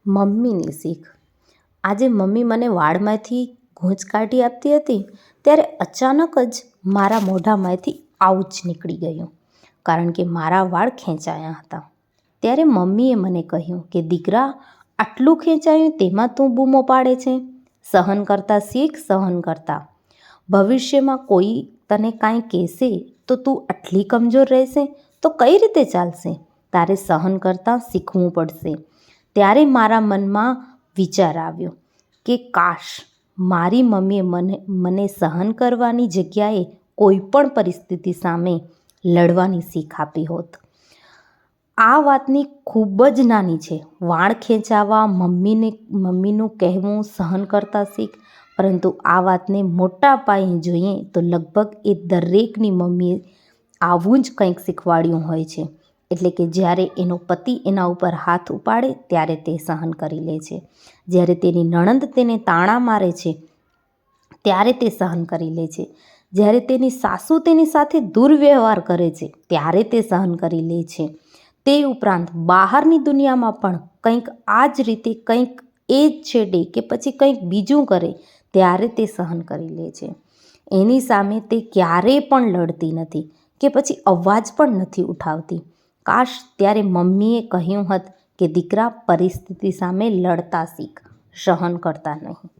મમ્મીની શીખ. આજે મમ્મી મને વાળમાંથી ગૂંચ કાઢી આપતી હતી ત્યારે અચાનક જ મારા મોઢામાંથી આઉચ નીકળી ગયું, કારણ કે મારા વાળ ખેંચાયા હતા. ત્યારે મમ્મીએ મને કહ્યું કે દીકરા, આટલું ખેંચાયું તેમાં તું બૂમો પાડે છે? સહન કરતા શીખ, સહન કરતા. ભવિષ્યમાં કોઈ તને કાંઈ કહેશે તો તું આટલી કમજોર રહેશે તો કઈ રીતે ચાલશે? તારે સહન કરતાં શીખવું પડશે. ત્યારે મારા મનમાં વિચાર આવ્યો કે કાશ મારી મમ્મીએ મને સહન કરવાની જગ્યાએ કોઈ પણ પરિસ્થિતિ સામે લડવાની શીખ આપી હોત. આ વાતની ખૂબ જ નાની છે. વાળ ખેંચાવા, મમ્મીનું કહેવું સહન કરતા શીખ, પરંતુ આ વાતને મોટા પાયે જોઈએ તો લગભગ એ દરેકની મમ્મીએ આવું જ કંઈક શીખવાડ્યું હોય છે. એટલે કે જ્યારે એનો પતિ એના ઉપર હાથ ઉપાડે ત્યારે તે સહન કરી લે છે. જ્યારે તેની નણંદ તેને તાણા મારે છે ત્યારે તે સહન કરી લે છે. જ્યારે તેની સાસુ તેની સાથે દુર્વ્યવહાર કરે છે ત્યારે તે સહન કરી લે છે. તે ઉપરાંત બહારની દુનિયામાં પણ કંઈક આ જ રીતે કંઈક એ જ છેડે કે પછી કંઈક બીજું કરે ત્યારે તે સહન કરી લે છે. એની સામે તે ક્યારેય પણ લડતી નથી કે પછી અવાજ પણ નથી ઉઠાવતી. કાશ ત્યારે મમ્મીએ કહ્યું હોત કે દીકરા, પરિસ્થિતિ સામે લડતા શીખ, સહન કરતા નહીં.